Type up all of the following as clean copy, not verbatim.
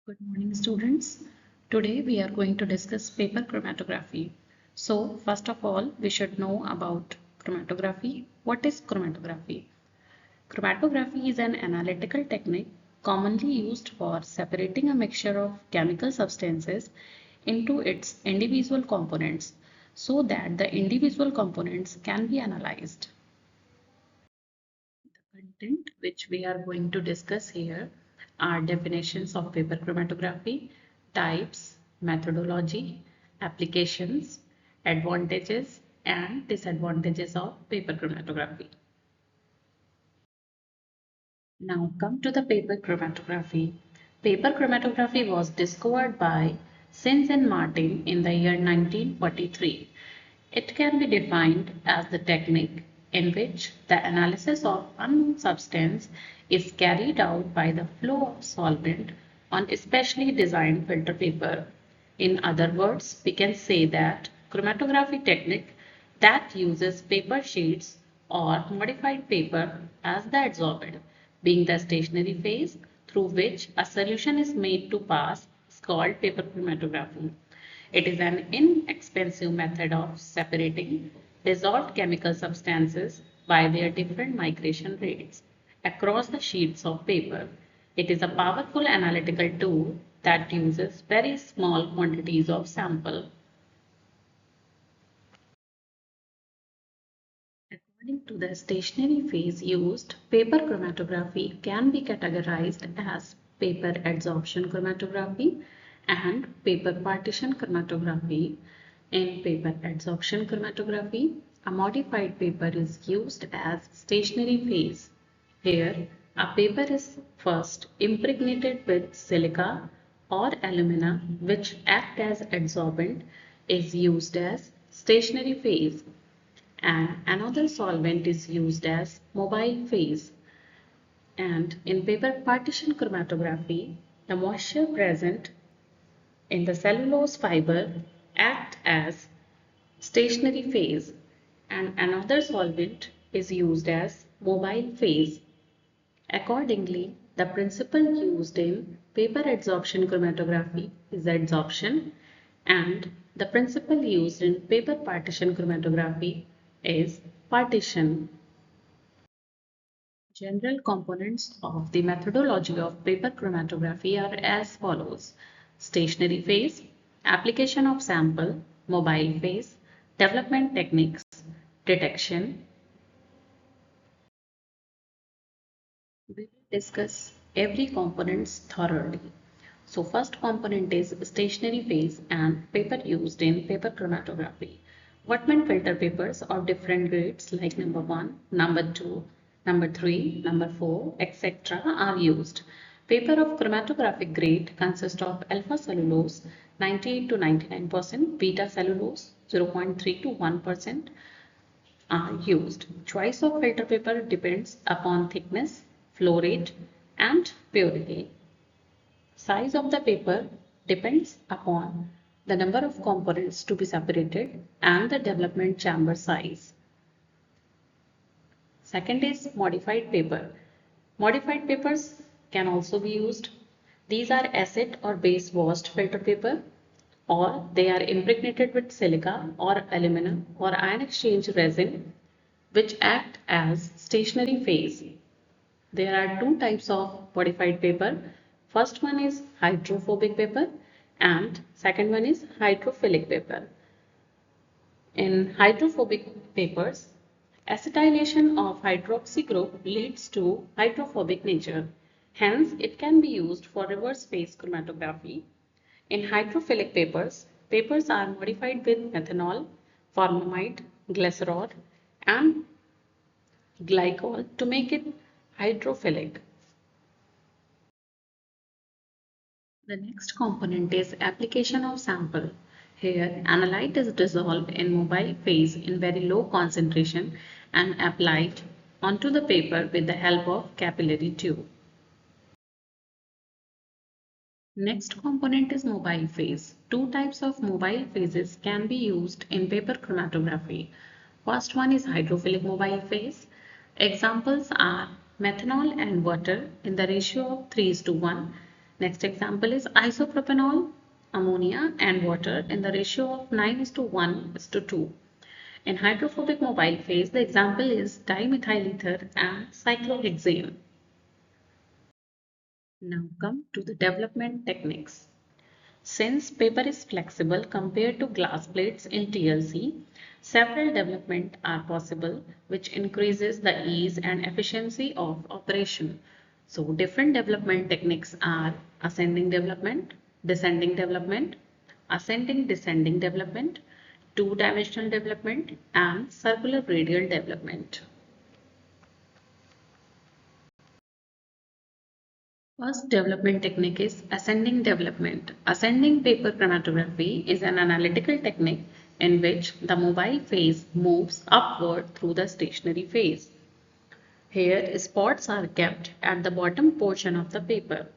Good morning, students. Today we are going to discuss paper chromatography. So, first of all, we should know about chromatography. What is chromatography? Chromatography is an analytical technique commonly used for separating a mixture of chemical substances into its individual components so that the individual components can be analyzed. Content which we are going to discuss here are definitions of paper chromatography, types, methodology, applications, advantages and disadvantages of paper chromatography. Now come to the paper chromatography. Paper chromatography was discovered by Sins and Martin in the year 1943. It can be defined as the technique in which the analysis of unknown substance is carried out by the flow of solvent on specially designed filter paper. In other words, we can say that chromatography technique that uses paper sheets or modified paper as the adsorbent, being the stationary phase through which a solution is made to pass, is called paper chromatography. It is an inexpensive method of separating dissolved chemical substances by their different migration rates across the sheets of paper. It is a powerful analytical tool that uses very small quantities of sample. According to the stationary phase used, paper chromatography can be categorized as paper adsorption chromatography and paper partition chromatography. In paper adsorption chromatography, a modified paper is used as stationary phase. Here, a paper is first impregnated with silica or alumina, which act as adsorbent, is used as stationary phase, and another solvent is used as mobile phase. And in paper partition chromatography, the moisture present in the cellulose fiber act as stationary phase and another solvent is used as mobile phase. Accordingly, the principle used in paper adsorption chromatography is adsorption and the principle used in paper partition chromatography is partition. General components of the methodology of paper chromatography are as follows: stationary phase, application of sample, mobile phase, development techniques, detection. We will discuss every components thoroughly. So first component is stationary phase and paper used in paper chromatography. Whitman filter papers of different grades like number 1, number 2, number 3, number 4, etc. are used. Paper of chromatographic grade consists of alpha cellulose 98 to 99%, beta cellulose 0.3 to 1% are used. Choice of filter paper depends upon thickness, flow rate and purity. Size of the paper depends upon the number of components to be separated and the development chamber size. Second is modified paper. Modified papers can also be used. These are acid or base washed filter paper, or they are impregnated with silica or aluminum or ion exchange resin which act as stationary phase. There are two types of modified paper. First one is hydrophobic paper and second one is hydrophilic paper. In hydrophobic papers, acetylation of hydroxy group leads to hydrophobic nature. Hence, it can be used for reverse phase chromatography. In hydrophilic papers, papers are modified with methanol, formamide, glycerol, and glycol to make it hydrophilic. The next component is application of sample. Here, analyte is dissolved in mobile phase in very low concentration and applied onto the paper with the help of capillary tube. Next component is mobile phase. Two types of mobile phases can be used in paper chromatography. First one is hydrophilic mobile phase. Examples are methanol and water in the ratio of 3:1 Next example is isopropanol, ammonia and water in the ratio of 9:1:2. In hydrophobic mobile phase, the example is dimethyl ether and cyclohexane. Now come to the development techniques. Since paper is flexible compared to glass plates in TLC, several development are possible which increases the ease and efficiency of operation. So different development techniques are ascending development, ascending descending development, two-dimensional development and circular radial development. First development technique is ascending development. Ascending paper chromatography is an analytical technique in which the mobile phase moves upward through the stationary phase. Here spots are kept at the bottom portion of the paper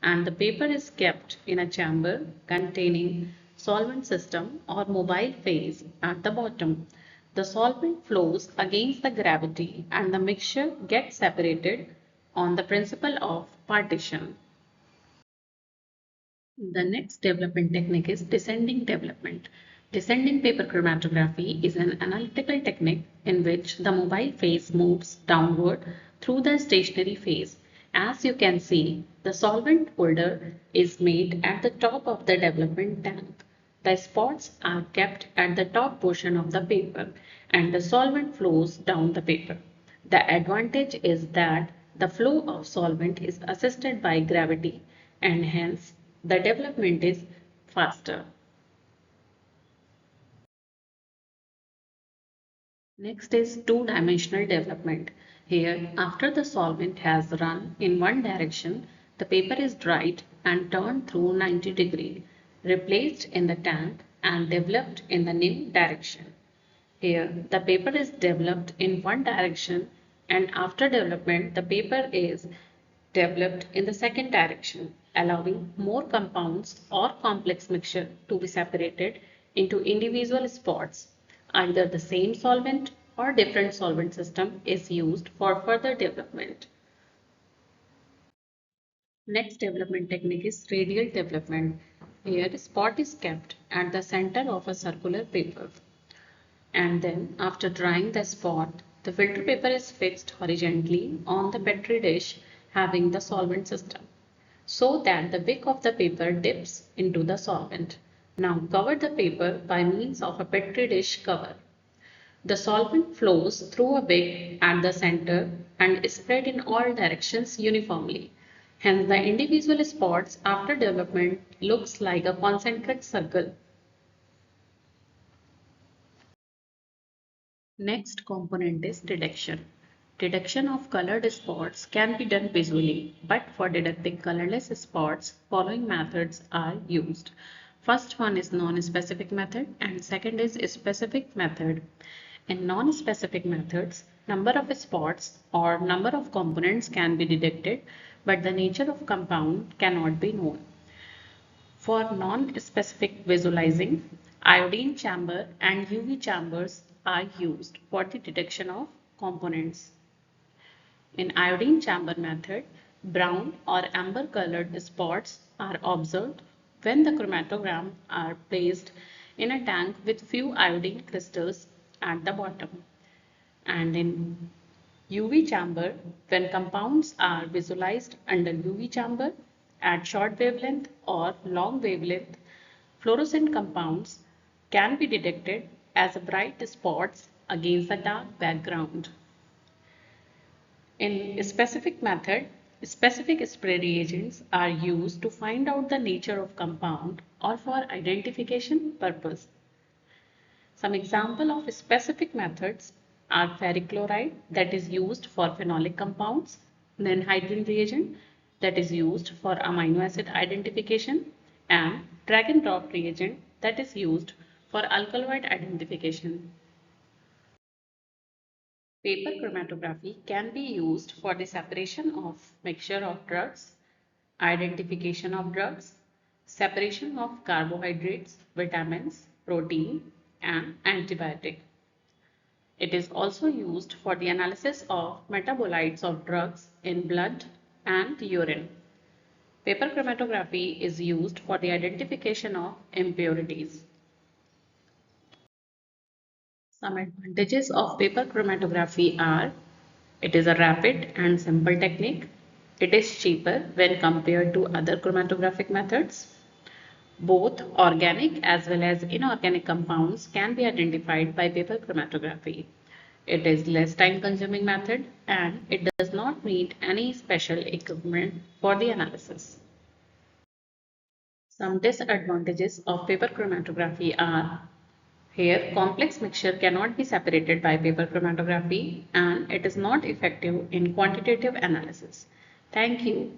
and the paper is kept in a chamber containing solvent system or mobile phase at the bottom. The solvent flows against the gravity and the mixture gets separated on the principle of partition. The next development technique is descending development. Descending paper chromatography is an analytical technique in which the mobile phase moves downward through the stationary phase. As you can see, the solvent holder is made at the top of the development tank. The spots are kept at the top portion of the paper and the solvent flows down the paper. The advantage is that the flow of solvent is assisted by gravity and hence the development is faster. Next is two-dimensional development. Here, after the solvent has run in one direction, the paper is dried and turned through 90 degrees, replaced in the tank and developed in the new direction. Here, the paper is developed in one direction and after development, the paper is developed in the second direction, allowing more compounds or complex mixture to be separated into individual spots. Either the same solvent or different solvent system is used for further development. Next development technique is radial development. Here, a spot is kept at the center of a circular paper. And then after drying the spot, the filter paper is fixed horizontally on the petri dish having the solvent system so that the wick of the paper dips into the solvent. Now cover the paper by means of a petri dish cover. The solvent flows through a wick at the center and is spread in all directions uniformly. Hence the individual spots after development looks like a concentric circle. Next component is detection. Detection of colored spots can be done visually, but for detecting colorless spots, following methods are used. First one is non-specific method and second is specific method. In non-specific methods, number of spots or number of components can be detected, but the nature of compound cannot be known. For non-specific visualizing, iodine chamber and UV chambers are used for the detection of components. In iodine chamber method, brown or amber colored spots are observed when the chromatogram are placed in a tank with few iodine crystals at the bottom. And in UV chamber, when compounds are visualized under UV chamber at short wavelength or long wavelength, fluorescent compounds can be detected as bright spots against a dark background. In specific method, specific spray reagents are used to find out the nature of compound or for identification purpose. Some example of specific methods are ferric chloride that is used for phenolic compounds, then hydrogen reagent that is used for amino acid identification and drag and drop reagent that is used for alkaloid identification. Paper chromatography can be used for the separation of mixture of drugs, identification of drugs, separation of carbohydrates, vitamins, protein, and antibiotic. It is also used for the analysis of metabolites of drugs in blood and urine. Paper chromatography is used for the identification of impurities. Some advantages of paper chromatography are: it is a rapid and simple technique. It is cheaper when compared to other chromatographic methods. Both organic as well as inorganic compounds can be identified by paper chromatography. It is less time consuming method and it does not need any special equipment for the analysis. Some disadvantages of paper chromatography are: here, complex mixture cannot be separated by paper chromatography and it is not effective in quantitative analysis. Thank you.